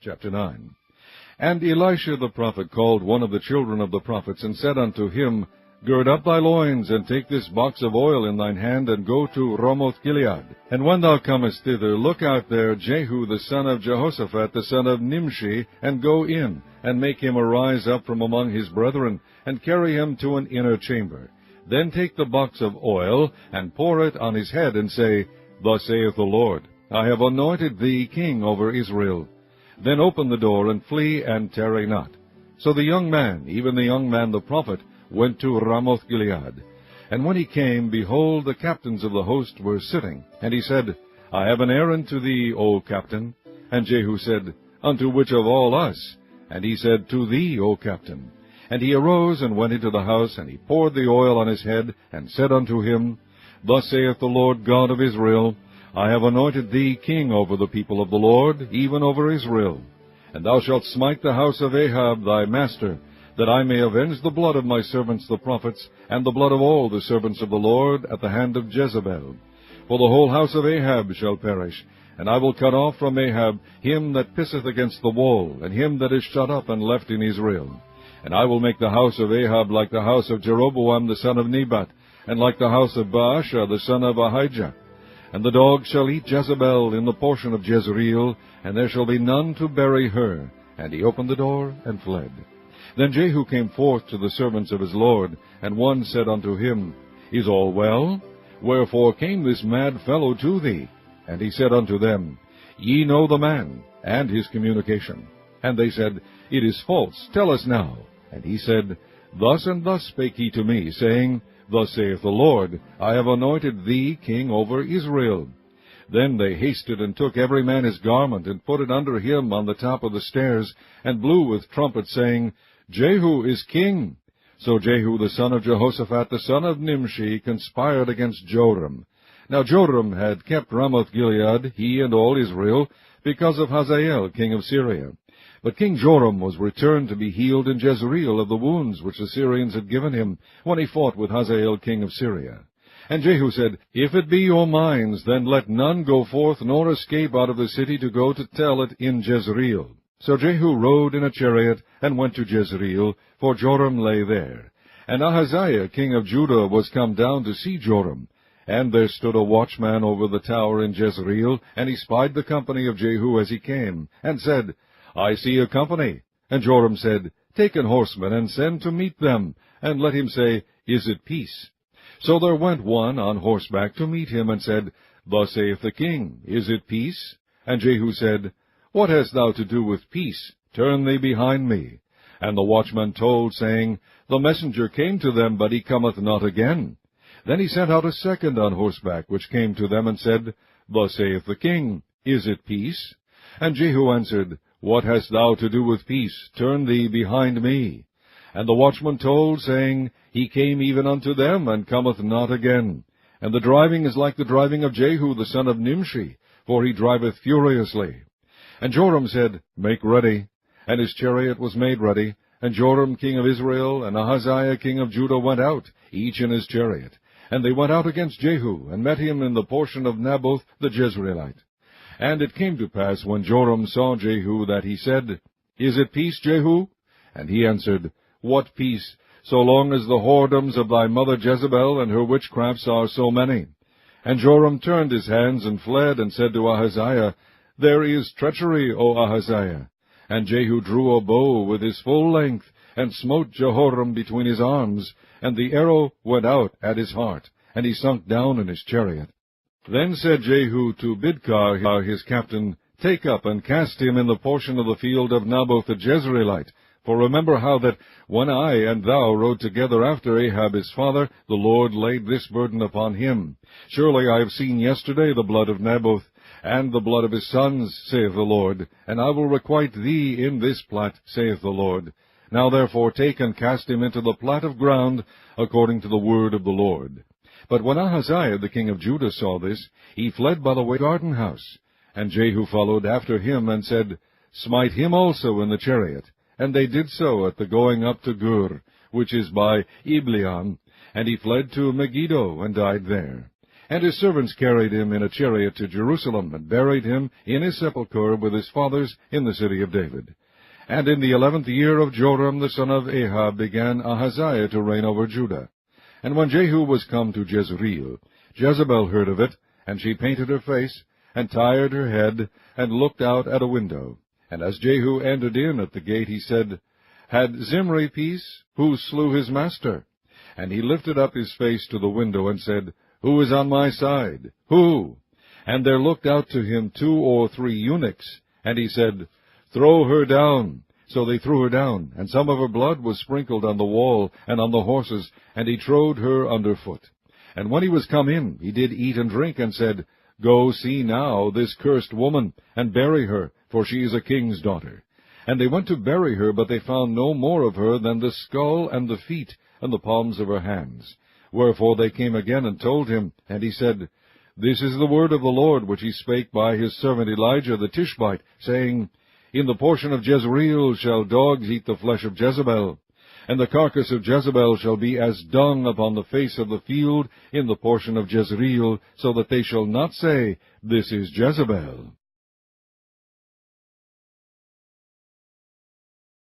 Chapter 9. And Elisha the prophet called one of the children of the prophets, and said unto him, Gird up thy loins, and take this box of oil in thine hand, and go to Ramoth-Gilead. And when thou comest thither, look out there Jehu the son of Jehoshaphat, the son of Nimshi, and go in, and make him arise up from among his brethren, and carry him to an inner chamber. Then take the box of oil, and pour it on his head, and say, Thus saith the Lord, I have anointed thee king over Israel. Then open the door, and flee, and tarry not. So the young man, even the young man the prophet, went to Ramoth-Gilead. And when he came, behold, the captains of the host were sitting. And he said, I have an errand to thee, O captain. And Jehu said, Unto which of all us? And he said, To thee, O captain. And he arose and went into the house, and he poured the oil on his head, and said unto him, Thus saith the Lord God of Israel, I have anointed thee king over the people of the Lord, even over Israel. And thou shalt smite the house of Ahab thy master, that I may avenge the blood of my servants the prophets, and the blood of all the servants of the Lord, at the hand of Jezebel. For the whole house of Ahab shall perish, and I will cut off from Ahab him that pisseth against the wall, and him that is shut up and left in Israel. And I will make the house of Ahab like the house of Jeroboam the son of Nebat, and like the house of Baasha the son of Ahijah. And the dogs shall eat Jezebel in the portion of Jezreel, and there shall be none to bury her. And he opened the door, and fled. Then Jehu came forth to the servants of his lord, and one said unto him, Is all well? Wherefore came this mad fellow to thee? And he said unto them, Ye know the man, and his communication. And they said, It is false, tell us now. And he said, Thus and thus spake he to me, saying, Thus saith the Lord, I have anointed thee king over Israel. Then they hasted and took every man his garment, and put it under him on the top of the stairs, and blew with trumpets, saying, Jehu is king. So Jehu the son of Jehoshaphat, the son of Nimshi, conspired against Joram. Now Joram had kept Ramoth-Gilead, he and all Israel, because of Hazael king of Syria. But King Joram was returned to be healed in Jezreel of the wounds which the Syrians had given him, when he fought with Hazael king of Syria. And Jehu said, If it be your minds, then let none go forth nor escape out of the city to go to tell it in Jezreel. So Jehu rode in a chariot, and went to Jezreel, for Joram lay there. And Ahaziah king of Judah was come down to see Joram. And there stood a watchman over the tower in Jezreel, and he spied the company of Jehu as he came, and said, I see a company. And Joram said, Take an horseman, and send to meet them, and let him say, Is it peace? So there went one on horseback to meet him, and said, Thus saith the king, Is it peace? And Jehu said, What hast thou to do with peace? Turn thee behind me. And the watchman told, saying, The messenger came to them, but he cometh not again. Then he sent out a second on horseback, which came to them, and said, Thus saith the king, Is it peace? And Jehu answered, What hast thou to do with peace? Turn thee behind me. And the watchman told, saying, He came even unto them, and cometh not again. And the driving is like the driving of Jehu the son of Nimshi, for he driveth furiously. And Joram said, Make ready. And his chariot was made ready. And Joram king of Israel, and Ahaziah king of Judah went out, each in his chariot. And they went out against Jehu, and met him in the portion of Naboth the Jezreelite. And it came to pass, when Joram saw Jehu, that he said, Is it peace, Jehu? And he answered, What peace, so long as the whoredoms of thy mother Jezebel and her witchcrafts are so many? And Joram turned his hands and fled, and said to Ahaziah, There is treachery, O Ahaziah. And Jehu drew a bow with his full length, and smote Jehoram between his arms, and the arrow went out at his heart, and he sunk down in his chariot. Then said Jehu to Bidkar his captain, Take up and cast him in the portion of the field of Naboth the Jezreelite. For remember how that when I and thou rode together after Ahab his father, the Lord laid this burden upon him. Surely I have seen yesterday the blood of Naboth, and the blood of his sons, saith the Lord, and I will requite thee in this plat, saith the Lord. Now therefore take and cast him into the plat of ground, according to the word of the Lord. But when Ahaziah the king of Judah saw this, he fled by the way garden house. And Jehu followed after him, and said, Smite him also in the chariot. And they did so at the going up to Gur, which is by Ibleam, and he fled to Megiddo, and died there. And his servants carried him in a chariot to Jerusalem, and buried him in his sepulchre with his fathers in the city of David. And in the 11th year of Joram the son of Ahab began Ahaziah to reign over Judah. And when Jehu was come to Jezreel, Jezebel heard of it, and she painted her face, and tired her head, and looked out at a window. And as Jehu entered in at the gate, he said, Had Zimri peace? Who slew his master? And he lifted up his face to the window, and said, Who is on my side? Who? And there looked out to him 2 or 3 eunuchs. And he said, Throw her down. So they threw her down, and some of her blood was sprinkled on the wall and on the horses, and he trode her under foot. And when he was come in, he did eat and drink, and said, Go see now this cursed woman, and bury her, for she is a king's daughter. And they went to bury her, but they found no more of her than the skull and the feet, and the palms of her hands. Wherefore they came again and told him, and he said, This is the word of the Lord, which he spake by his servant Elijah the Tishbite, saying, In the portion of Jezreel shall dogs eat the flesh of Jezebel, and the carcass of Jezebel shall be as dung upon the face of the field in the portion of Jezreel, so that they shall not say, This is Jezebel.